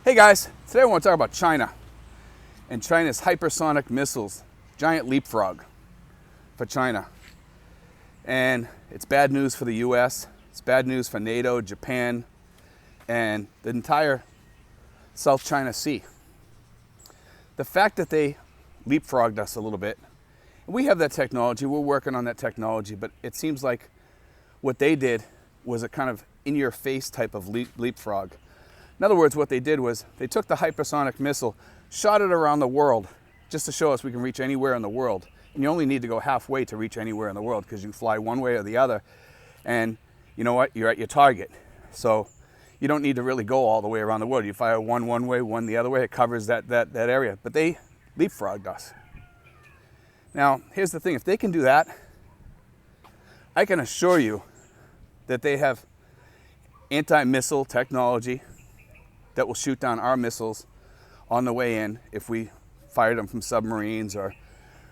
Hey guys, today I want to talk about China and China's hypersonic missiles, giant Leapfrog for China. And it's bad news for the US, it's bad news for NATO, Japan, and the entire South China Sea. The fact that they leapfrogged us a little bit, and we have that technology, we're working on that technology, but it seems like what they did was a kind of in-your-face type of leapfrog. In other words, what they did was they took the hypersonic missile, shot it around the world just to show us we can reach anywhere in the world. And you only need to go halfway to reach anywhere in the world because you can fly one way or the other. And you know what? You're at your target. So you don't need to really go all the way around the world. You fire one way, one the other way. It covers that area. But they leapfrogged us. Now, here's the thing. If they can do that, I can assure you that they have anti-missile technology that will shoot down our missiles on the way in if we fired them from submarines or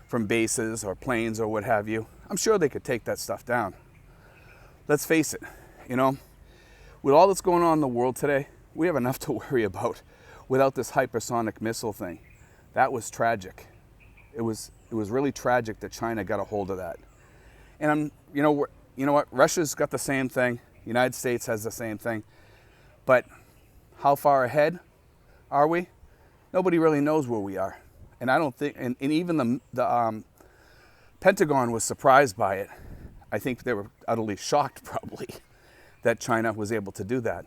from bases or planes or what have you. I'm sure they could take that stuff down. Let's face it, you know, with all that's going on in the world today, we have enough to worry about without this hypersonic missile thing. That was tragic. It was really tragic that China got a hold of that. And you know what? Russia's got the same thing. The United States has the same thing. But how far ahead are we? Nobody really knows where we are. And I don't think, and even the Pentagon was surprised by it. I think they were utterly shocked probably that China was able to do that.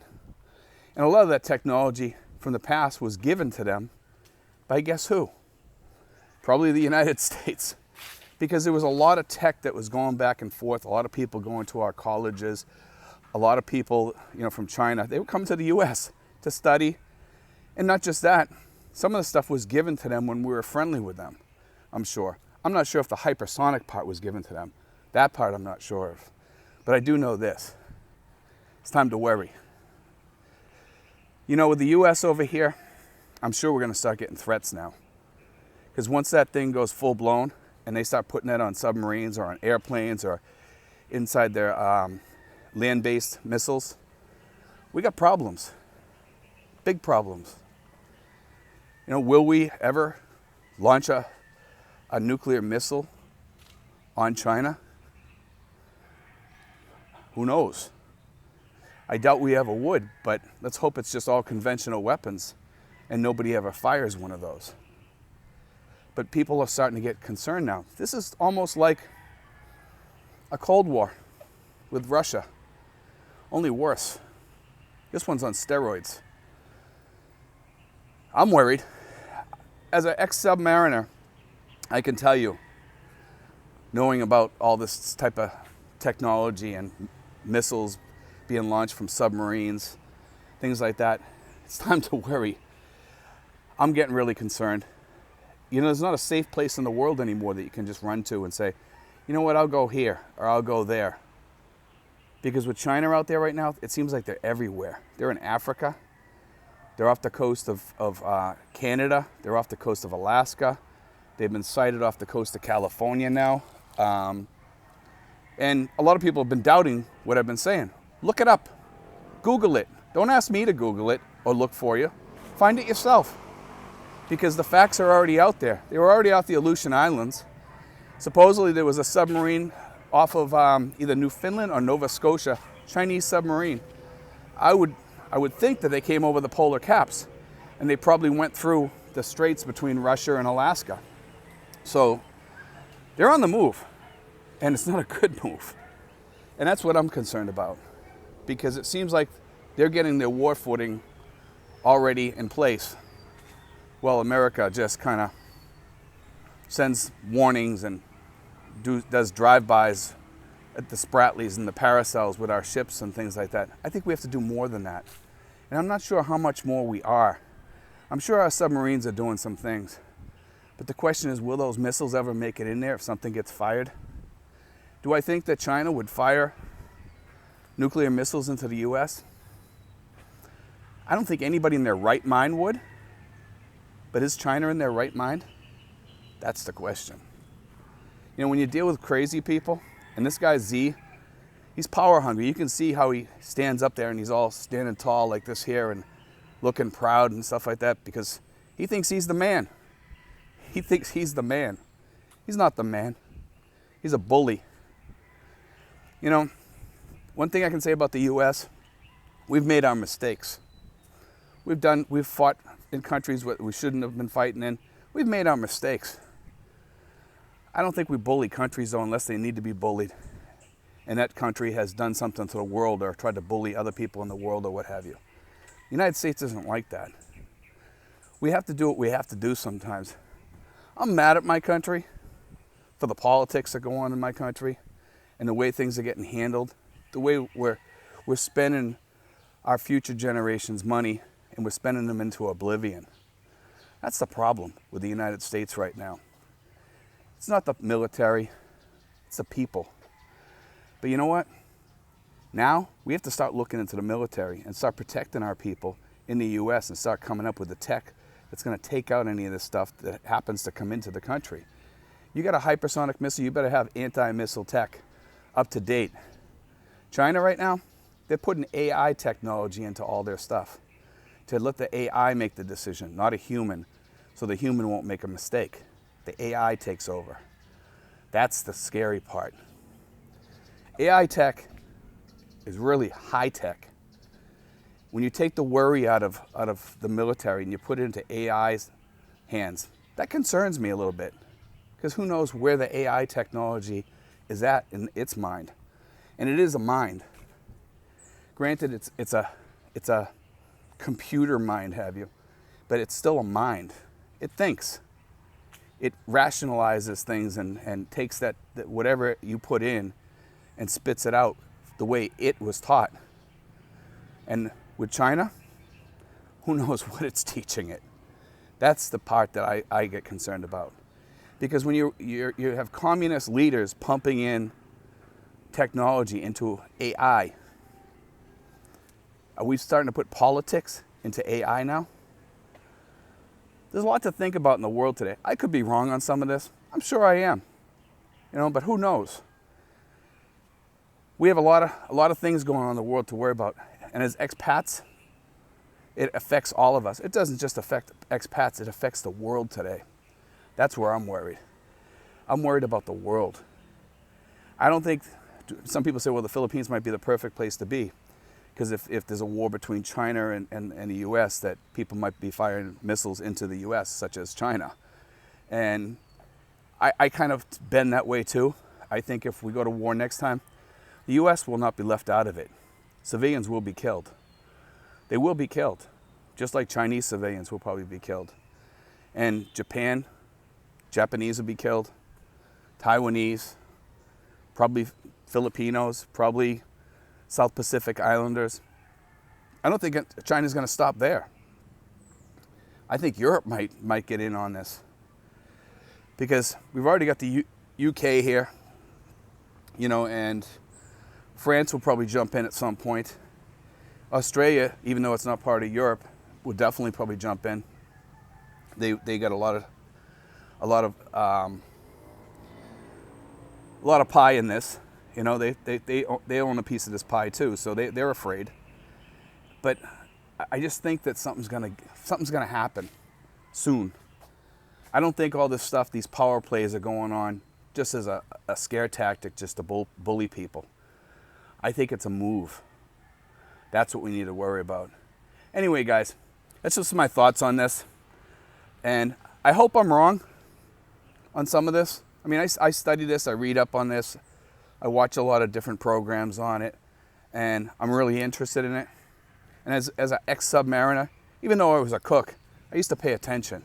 And a lot of that technology from the past was given to them by guess who? Probably the United States. Because there was a lot of tech that was going back and forth, a lot of people going to our colleges, a lot of people, from China, they would come to the US to study. And not just that, some of the stuff was given to them when we were friendly with them, I'm sure. I'm not sure if the hypersonic part was given to them. That part I'm not sure of. But I do know this. It's time to worry. With the US over here, I'm sure we're going to start getting threats now. Because once that thing goes full blown and they start putting it on submarines or on airplanes or inside their land-based missiles, we got problems. Big problems. Will we ever launch a nuclear missile on China? Who knows? I doubt we ever would, but let's hope it's just all conventional weapons and nobody ever fires one of those. But people are starting to get concerned now. This is almost like a Cold War with Russia, only worse. This one's on steroids. I'm worried. As an ex-submariner, I can tell you, knowing about all this type of technology and missiles being launched from submarines, things like that, it's time to worry. I'm getting really concerned. There's not a safe place in the world anymore that you can just run to and say, you know what, I'll go here or I'll go there. Because with China out there right now, it seems like they're everywhere. They're in Africa. They're off the coast of Canada. They're off the coast of Alaska. They've been sighted off the coast of California now. And a lot of people have been doubting what I've been saying. Look it up. Google it. Don't ask me to Google it or look for you. Find it yourself. Because the facts are already out there. They were already off the Aleutian Islands. Supposedly there was a submarine off of either Newfoundland or Nova Scotia, Chinese submarine. I would think that they came over the polar caps and they probably went through the straits between Russia and Alaska. So they're on the move, and it's not a good move. And that's what I'm concerned about, because it seems like they're getting their war footing already in place. Well, America just kind of sends warnings and does drive-bys at the Spratlys and the Paracels with our ships and things like that. I think we have to do more than that. And I'm not sure how much more we are. I'm sure our submarines are doing some things. But the question is, will those missiles ever make it in there if something gets fired? Do I think that China would fire nuclear missiles into the US? I don't think anybody in their right mind would. But is China in their right mind? That's the question. When you deal with crazy people, and this guy Z, he's power hungry. You can see how he stands up there and he's all standing tall like this here and looking proud and stuff like that because he thinks he's the man. He thinks he's the man. He's not the man. He's a bully. You know, one thing I can say about the US, we've made our mistakes. We've fought in countries where we shouldn't have been fighting in. We've made our mistakes. I don't think we bully countries though unless they need to be bullied. And that country has done something to the world or tried to bully other people in the world or what have you. The United States isn't like that. We have to do what we have to do sometimes. I'm mad at my country for the politics that go on in my country and the way things are getting handled, the way we're spending our future generations' money and we're spending them into oblivion. That's the problem with the United States right now. It's not the military, it's the people. But you know what? Now we have to start looking into the military and start protecting our people in the US and start coming up with the tech that's going to take out any of this stuff that happens to come into the country. You got a hypersonic missile, you better have anti-missile tech up to date. China right now, they're putting AI technology into all their stuff to let the AI make the decision, not a human, so the human won't make a mistake. The AI takes over. That's the scary part. AI tech is really high tech. When you take the worry out of the military and you put it into AI's hands, that concerns me a little bit. Because who knows where the AI technology is at in its mind. And it is a mind. Granted, it's a computer mind, have you, but it's still a mind. It thinks. It rationalizes things and takes that whatever you put in and spits it out the way it was taught. And with China, who knows what it's teaching it. That's the part that I get concerned about. Because when you have communist leaders pumping in technology into AI, are we starting to put politics into AI now? There's a lot to think about in the world today. I could be wrong on some of this. I'm sure I am. You know, but who knows? We have a lot of things going on in the world to worry about. And as expats, it affects all of us. It doesn't just affect expats, it affects the world today. That's where I'm worried. I'm worried about the world. I don't think, some people say, well, the Philippines might be the perfect place to be. Because if there's a war between China and the US, that people might be firing missiles into the US, such as China. And I kind of bend that way too. I think if we go to war next time, the US will not be left out of it. Civilians will be killed. They will be killed, just like Chinese civilians will probably be killed. And Japanese will be killed, Taiwanese, probably Filipinos, probably South Pacific Islanders. I don't think China's going to stop there. I think Europe might get in on this because we've already got the UK here, you know, and France will probably jump in at some point. Australia, even though it's not part of Europe, will definitely probably jump in. They got a lot of pie in this. You know, they own a piece of this pie too, so they're afraid. But I just think that something's gonna happen soon. I don't think all this stuff, these power plays are going on just as a scare tactic, just to bully people. I think it's a move. That's what we need to worry about. Anyway, guys, that's just my thoughts on this. And I hope I'm wrong on some of this. I mean, I study this, I read up on this, I watch a lot of different programs on it, and I'm really interested in it. And as an ex-submariner, even though I was a cook, I used to pay attention.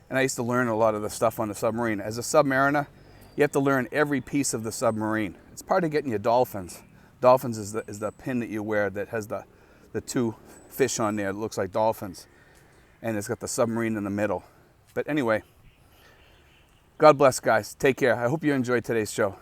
And I used to learn a lot of the stuff on the submarine. As a submariner, you have to learn every piece of the submarine. It's part of getting your dolphins. Dolphins is the pin that you wear that has the two fish on there that looks like dolphins. And it's got the submarine in the middle. But anyway, God bless, guys. Take care. I hope you enjoyed today's show.